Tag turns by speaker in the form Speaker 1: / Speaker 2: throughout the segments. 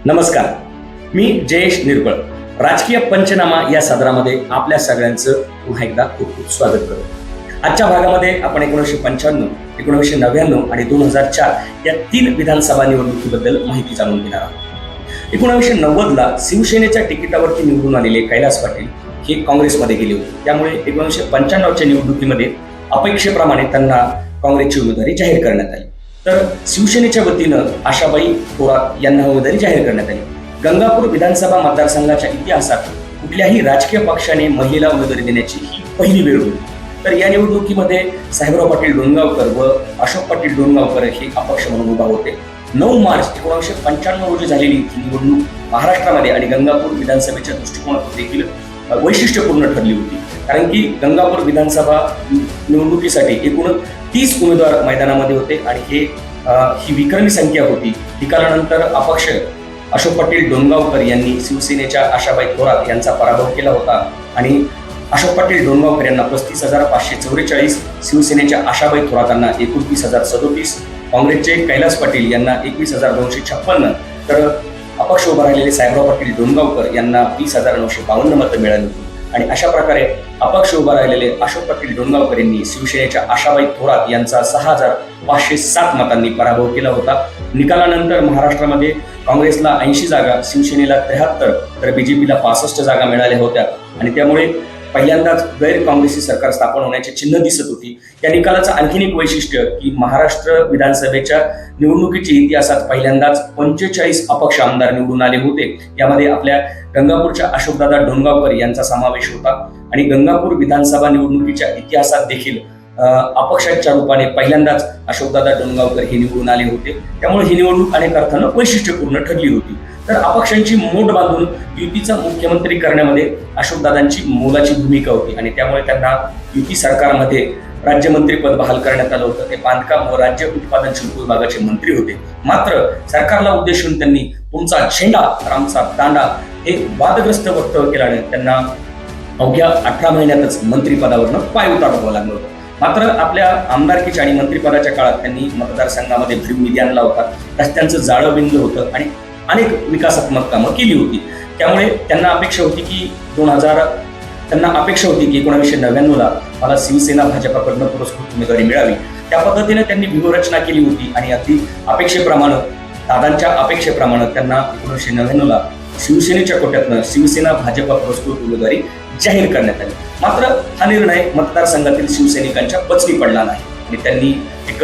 Speaker 1: नमस्कार, मी जयेश निर्बळ. राजकीय पंचनामा या सदरामध्ये आपल्या सगळ्यांचं पुन्हा एकदा खूप खूप स्वागत करतो. आजच्या भागामध्ये आपण 1995, 1999 आणि 2004 या 3 विधानसभा निवडणुकीबद्दल माहिती जाणून घेणार आहोत. 1990ला शिवसेनेच्या तिकिटावरती निवडून आलेले कैलास पाटील हे काँग्रेसमध्ये गेले होते. त्यामुळे 1995च्या निवडणुकीमध्ये अपेक्षेप्रमाणे त्यांना काँग्रेसची उमेदवारी जाहीर करण्यात आली. तर शिवसेनेच्या वतीनं आशाबाई थोरात यांना उमेदवारी जाहीर करण्यात आली. गंगापूर विधानसभा मतदारसंघाच्या इतिहासात कुठल्याही राजकीय पक्षाने महिलेला उमेदवारी देण्याची ही पहिली वेळ होती. तर या निवडणुकीमध्ये साहेबराव पाटील डोणगावकर व अशोक पाटील डोणगावकर हे अपक्ष म्हणून उभा होते. 9 मार्च 1995 रोजी झालेली ही निवडणूक महाराष्ट्रामध्ये आणि गंगापूर विधानसभेच्या दृष्टिकोनातून देखील वैशिष्ट्यपूर्ण ठरली होती. कारण की गंगापूर विधानसभा निवडणुकीसाठी एकूण 30 उमेदवार मैदानामध्ये होते आणि ही विक्रमी संख्या होती. निकालानंतर अपक्ष अशोक पाटील डोणगावकर यांनी शिवसेनेच्या आशाबाई थोरात यांचा पराभव केला होता आणि अशोक पाटील डोणगावकर यांना 35,544, शिवसेनेच्या आशाबाई थोरातांना 29,037, काँग्रेसचे कैलास पाटील यांना 21,256, तर अपक्ष उभा राहिलेले साहेबराव पाटील डोणगावकर यांना 20,952 मतं मिळाली होती. आणि अशा प्रकारे अपक्ष उभा राहिलेले अशोक पाटील डोणगावकर यांनी शिवसेनेच्या आशाबाई थोरात यांचा 6,507 मतांनी पराभव केला होता. निकालानंतर महाराष्ट्रामध्ये काँग्रेसला 80 जागा, शिवसेनेला 73, तर बीजेपीला 65 जागा मिळाल्या होत्या आणि त्यामुळे पहिल्यांदाच गैर काँग्रेसी सरकार स्थापन होण्याची चिन्ह दिसत होती. या निकालाचं आणखीन एक वैशिष्ट्य की महाराष्ट्र विधानसभेच्या निवडणुकीच्या इतिहासात पहिल्यांदाच 45 अपक्ष आमदार निवडून आले होते. यामध्ये आपल्या गंगापूरच्या अशोकदादा डोणगावकर यांचा समावेश होता आणि गंगापूर विधानसभा निवडणुकीच्या इतिहासात देखील अपक्षाच्या रूपाने पहिल्यांदाच अशोकदादा डोणगावकर हे निवडून आले होते. त्यामुळे ही निवडणूक अनेक अर्थानं वैशिष्ट्यपूर्ण ठरली होती. तर अपक्षांची मोठ बांधून युतीचा मुख्यमंत्री करण्यामध्ये अशोकदादांची मोलाची भूमिका होती आणि त्यामुळे त्यांना युती सरकारमध्ये राज्यमंत्रीपद बहाल करण्यात आलं होतं. ते बांधकाम व राज्य उत्पादन शुल्क विभागाचे मंत्री होते. मात्र सरकारला उद्देशून त्यांनी तुमचा झेंडा तर आमचा दांडा हे वादग्रस्त वक्तव्य केल्याने त्यांना अवघ्या 18 महिन्यातच मंत्रिपदावरनं पाय उतारावं लागलं होतं. मात्र आपल्या आमदारकीच्या आणि मंत्रिपदाच्या काळात त्यांनी मतदारसंघामध्ये भरीव निधी आणला होता. रस्त्यांचं जाळं बिंदू होतं आणि अनेक विकासात्मक कामं केली होती. त्यामुळे त्यांना अपेक्षा होती की 1999ला मला शिवसेना भाजपाकडनं पुरस्कृत उमेदवारी मिळावी. त्या पद्धतीने त्यांनी व्यूहरचना केली होती आणि अगदी दादांच्या अपेक्षेप्रमाणे त्यांना 1999ला शिवसेनेच्या कोट्यातनं शिवसेना भाजपा पुरस्कृत उमेदवारी जाहीर करण्यात आली. मात्र हा निर्णय मतदारसंघातील शिवसैनिकांच्या पचनी पडला नाही आणि त्यांनी एक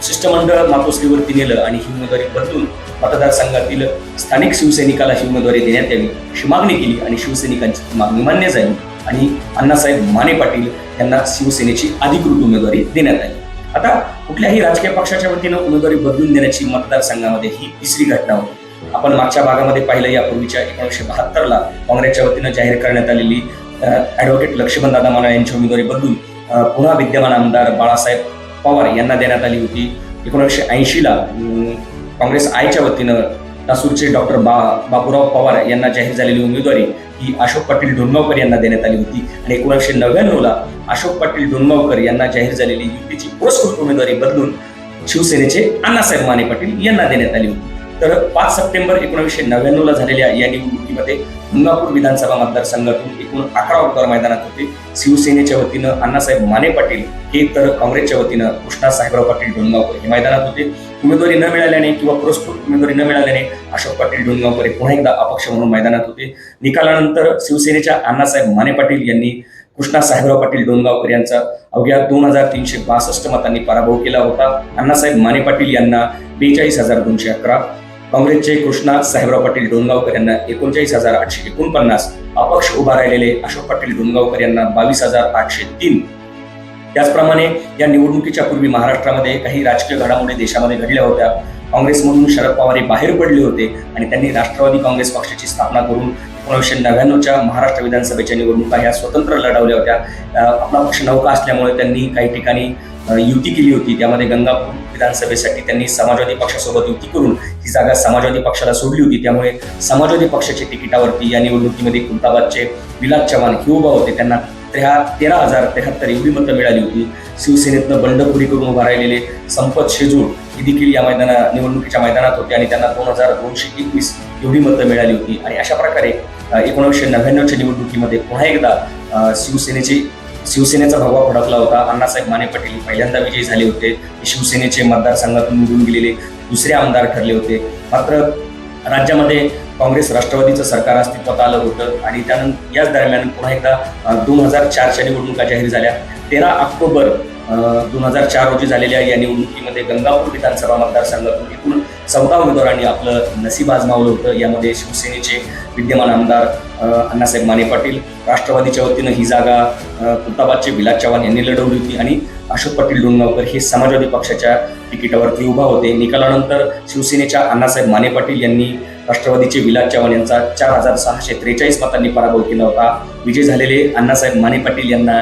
Speaker 1: शिष्टमंडळ मातोश्रीवरती नेलं आणि ही उमेदवारी बदलून मतदारसंघातील स्थानिक शिवसैनिकाला ही उमेदवारी देण्यात यावी अशी मागणी केली आणि शिवसैनिकांची मागणी मान्य झाली आणि अण्णासाहेब माने पाटील यांना शिवसेनेची अधिकृत उमेदवारी देण्यात आली. आता कुठल्याही राजकीय पक्षाच्या वतीनं उमेदवारी बदलून देण्याची मतदारसंघामध्ये ही तिसरी घटना होती. आपण मागच्या भागामध्ये पाहिलं, यापूर्वीच्या 1972ला काँग्रेसच्या वतीनं जाहीर करण्यात आलेली ॲडव्होकेट लक्ष्मणदादा माने यांची उमेदवारी बदलून पुन्हा विद्यमान आमदार बाळासाहेब पवार यांना देण्यात आली होती. 1980ला काँग्रेस आयच्या वतीनं लासूरचे डॉक्टर बाबूराव पवार यांना जाहीर झालेली उमेदवारी ही अशोक पाटील डोणगावकर यांना देण्यात आली होती आणि 1999ला अशोक पाटील डोणगावकर यांना जाहीर झालेली युतीची पुरस्कृत उमेदवारी बदलून शिवसेनेचे अण्णासाहेब माने पाटील यांना देण्यात आली होती. तर 5 सप्टेंबर 1999ला झालेल्या या निवडणुकीमध्ये गंगापूर विधानसभा मतदारसंघातून एकूण 11 उमेदवार मैदानात होते. शिवसेनेच्या वतीनं अण्णासाहेब माने पाटील हे, तर काँग्रेसच्या वतीनं कृष्णा साहेबराव पाटील डोणगावकर हे मैदानात होते. उमेदवारी न मिळाल्याने किंवा पुरस्कृत उमेदवारी न मिळाल्याने अशोक पाटील डोणगावकर पुन्हा एकदा अपक्ष म्हणून मैदानात होते. निकालानंतर शिवसेनेच्या अण्णासाहेब माने पाटील यांनी कृष्णा साहेबराव पाटील डोणगावकर यांचा अवघ्या 2,362 मतांनी पराभव केला होता. अण्णासाहेब माने पाटील यांना 42,211, काँग्रेसचे कृष्णा साहेबराव पाटील डोणगावकर यांना 39,849, अपक्ष उभा राहिलेले अशोक पाटील डोणगावकर यांना 22,803. त्याचप्रमाणे या निवडणुकीच्या पूर्वी महाराष्ट्रामध्ये काही राजकीय घडामोडी देशामध्ये घडल्या होत्या. काँग्रेसमधून शरद पवार हे बाहेर पडले होते आणि त्यांनी राष्ट्रवादी काँग्रेस पक्षाची स्थापना करून 1999च्या महाराष्ट्र विधानसभेच्या निवडणुका ह्या स्वतंत्र लढवल्या होत्या. आपला पक्ष नौका असल्यामुळे त्यांनी काही ठिकाणी युती केली होती. त्यामध्ये गंगापूर विधानसभेसाठी त्यांनी समाजवादी पक्षासोबत युती करून ही जागा समाजवादी पक्षाला सोडली होती. त्यामुळे समाजवादी पक्षाच्या तिकिटावरती या निवडणुकीमध्ये खुलताबादचे विलास चव्हाण हे उभा होते. त्यांना 13,073 एवढी मतं मिळाली होती. शिवसेनेतनं बंडखोरी करून उभा राहिलेले संपत शेजूळ हे देखील या निवडणुकीच्या मैदानात होते आणि त्यांना 2,221 एवढी मतं मिळाली होती. आणि अशा प्रकारे 1999च्या निवडणुकीमध्ये पुन्हा एकदा शिवसेनेचा भगवा फडकला होता. अण्णासाहेब माने पाटील पहिल्यांदा विजयी झाले होते. शिवसेनेचे मतदारसंघातून निवडून गेलेले दुसरे आमदार ठरले होते. मात्र राज्यामध्ये काँग्रेस राष्ट्रवादीचं सरकार अस्तित्वात आलं होतं आणि त्यानंतर याच दरम्यान पुन्हा एकदा 2004च्या निवडणुका जाहीर झाल्या. 13 ऑक्टोबर 2004 रोजी झालेल्या या निवडणुकीमध्ये गंगापूर विधानसभा मतदारसंघातून एकूण 14 उमेदवारांनी आपलं नशीब आजमावलं होतं. यामध्ये शिवसेनेचे विद्यमान आमदार अण्णासाहेब माने पाटील, राष्ट्रवादीच्या वतीनं ही जागा खुलताबादचे विलास चव्हाण यांनी लढवली होती आणि अशोक पाटील डोणगावकर हे समाजवादी पक्षाच्या तिकिटावरती उभा होते. निकालानंतर शिवसेनेच्या अण्णासाहेब माने पाटील यांनी राष्ट्रवादीचे विलास चव्हाण यांचा 4643 मतांनी पराभव केला होता. विजय झालेले अण्णासाहेब माने पाटील यांना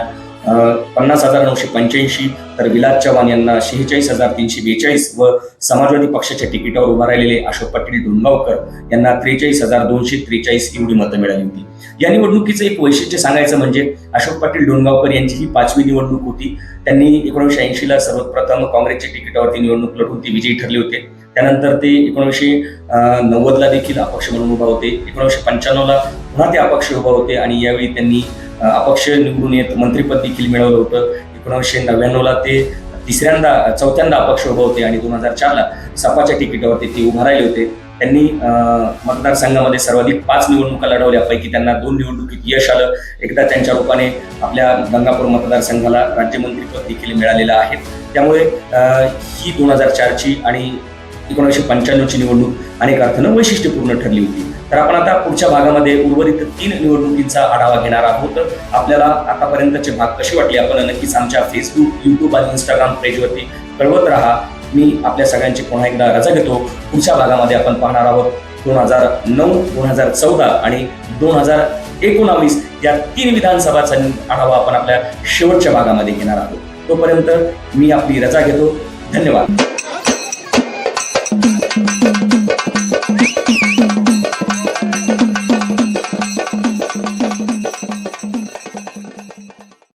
Speaker 1: 50,985 तर विलास चव्हाण यांना 46,342 व समाजवादी पक्षाच्या तिकिटावर उभा राहिलेले अशोक पाटील डोणगावकर यांना 43,243 एवढी मतं मिळाली होती. या निवडणुकीचं एक वैशिष्ट्य सांगायचं म्हणजे अशोक पाटील डोणगावकर यांची ही 5वी निवडणूक होती. त्यांनी 1980ला सर्वप्रथम काँग्रेसच्या तिकिटावरती निवडणूक लढवून ते विजयी ठरले होते. त्यानंतर ते 1990ला देखील अपक्ष म्हणून उभा होते. 1995ला पुन्हा ते अपक्ष उभा होते आणि यावेळी त्यांनी अपक्ष निवडून येत मंत्रिपद देखील मिळवलं होतं. 1999ला ते चौथ्यांदा अपक्ष उभे होते आणि 2004ला सपाच्या तिकिटावरती ते उभा राहिले होते. त्यांनी मतदारसंघामध्ये सर्वाधिक 5 निवडणुका लढवल्यापैकी त्यांना 2 निवडणुकीत यश आलं. एकदा त्यांच्या रूपाने आपल्या गंगापूर मतदारसंघाला राज्यमंत्रीपद देखील मिळालेलं आहे. त्यामुळे ही 2004ची आणि 1995ची निवडणूक अनेक अर्थानं वैशिष्ट्यपूर्ण ठरली होती. तर आपण आता पुढच्या भागामध्ये उर्वरित 3 निवडणुकींचा आढावा घेणार आहोत. आपल्याला आतापर्यंतचे भाग कसे वाटले आपण नक्कीच आमच्या फेसबुक, यूट्यूब आणि इंस्टाग्राम पेजवरती कळवत राहा. मी आपल्या सगळ्यांची पुन्हा एकदा रजा घेतो. पुढच्या भागामध्ये आपण पाहणार आहोत 2009, 2014 आणि 2019 या 3 विधानसभाचा आढावा आपण आपल्या शेवटच्या भागामध्ये घेणार आहोत. तोपर्यंत मी आपली रजा घेतो. धन्यवाद.